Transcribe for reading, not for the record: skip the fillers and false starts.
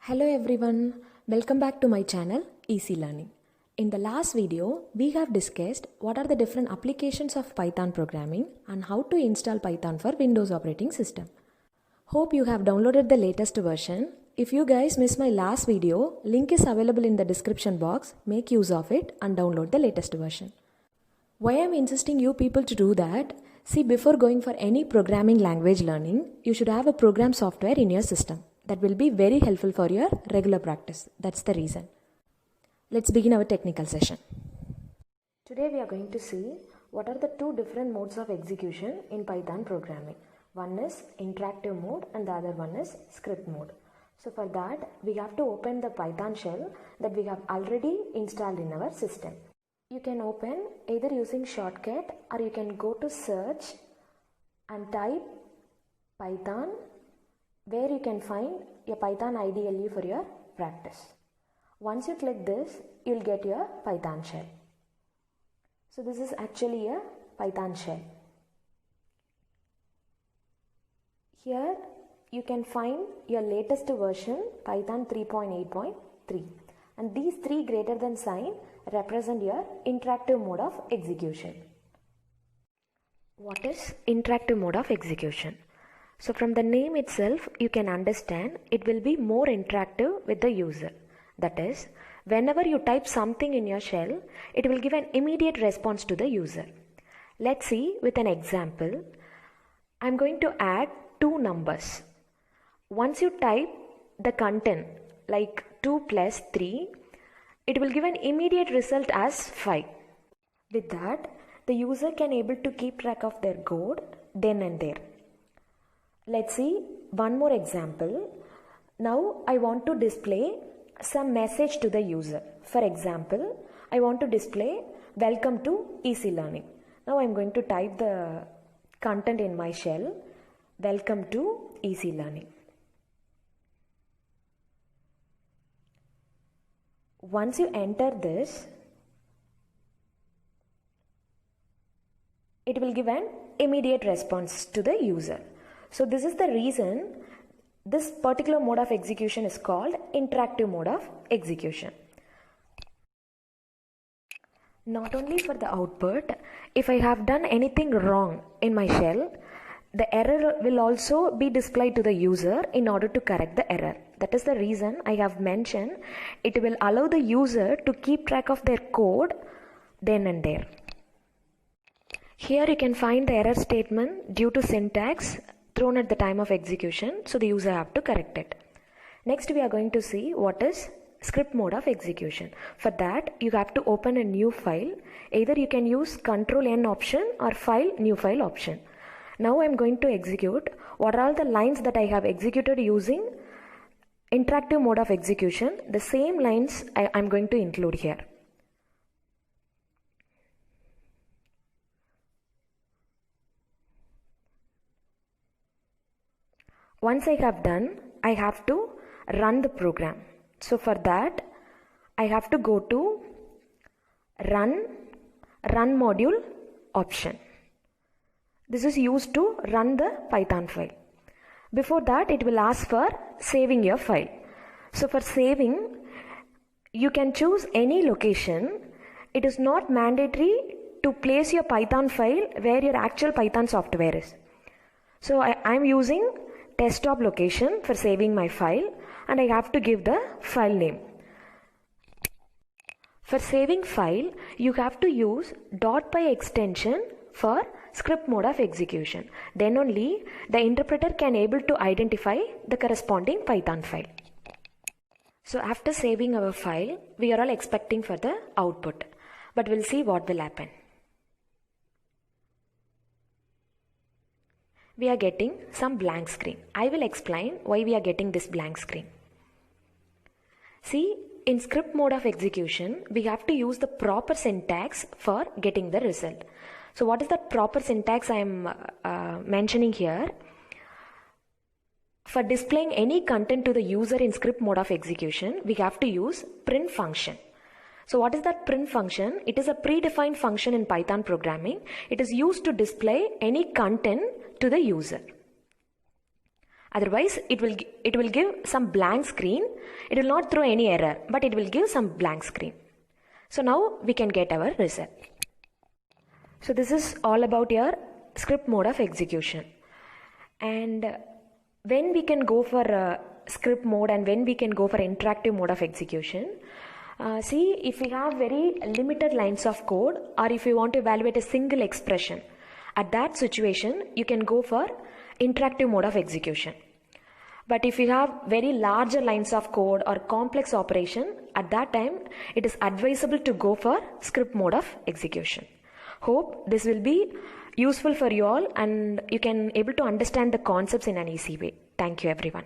Hello everyone, welcome back to my channel Easy Learning. In the last video, we have discussed what are the different applications of Python programming and how to install Python for Windows operating system. Hope you have downloaded the latest version. If you guys missed my last video, link is available in the description box. Make use of it and download the latest version. Why I am insisting you people to do that? See, before going for any programming language learning, you should have a program software in your system. That will be very helpful for your regular practice. That's the reason. Let's begin our technical session. Today we are going to see what are the two different modes of execution in Python programming. One is interactive mode and the other one is script mode. So for that we have to open the Python shell that we have already installed in our system. You can open either using shortcut or you can go to search and type Python, where you can find a Python IDLE for your practice. Once you click this, you will get your Python shell. So this is actually a Python shell. Here you can find your latest version Python 3.8.3, and these three greater than sign represent your interactive mode of execution. What is interactive mode of execution? So from the name itself, you can understand it will be more interactive with the user. That is, whenever you type something in your shell, it will give an immediate response to the user. Let's see with an example. I'm going to add two numbers. Once you type the content like 2 plus 3, it will give an immediate result as 5. With that, the user can able to keep track of their code then and there. Let's see one more example. Now I want to display some message to the user. For example, I want to display welcome to Easy Learning. Now I'm going to type the content in my shell, welcome to Easy Learning. Once you enter this, it will give an immediate response to the user. So this is the reason this particular mode of execution is called interactive mode of execution. Not only for the output, if I have done anything wrong in my shell, the error will also be displayed to the user in order to correct the error. That is the reason I have mentioned it will allow the user to keep track of their code then and there. Here you can find the error statement due to syntax thrown at the time of execution, so the user have to correct it. Next we are going to see what is script mode of execution. For that you have to open a new file. Either you can use Ctrl+N option or file new file option. Now I am going to execute what are all the lines that I have executed using interactive mode of execution. The same lines I am going to include here. Once I have done, I have to run the program. So for that, I have to go to run module option. This is used to run the Python file. Before that, it will ask for saving your file. So for saving, you can choose any location. It is not mandatory to place your Python file where your actual Python software is. So I am using desktop location for saving my file, and I have to give the file name. For saving file, you have to use .py extension for script mode of execution. Then only the interpreter can able to identify the corresponding Python file. So after saving our file, we are all expecting for the output, but we'll see what will happen. We are getting some blank screen. I will explain why we are getting this blank screen. See, in script mode of execution, we have to use the proper syntax for getting the result. So what is the proper syntax I am mentioning here? For displaying any content to the user in script mode of execution, we have to use print function. So what is that print function? It is a predefined function in Python programming. It is used to display any content to the user. Otherwise, it will give some blank screen. It will not throw any error, but it will give some blank screen. So now we can get our result. So this is all about your script mode of execution. And when we can go for script mode and when we can go for interactive mode of execution. See, if we have very limited lines of code, or if you want to evaluate a single expression, at that situation you can go for interactive mode of execution. But if you have very larger lines of code or complex operation, at that time it is advisable to go for script mode of execution. Hope this will be useful for you all and you can able to understand the concepts in an easy way. Thank you everyone.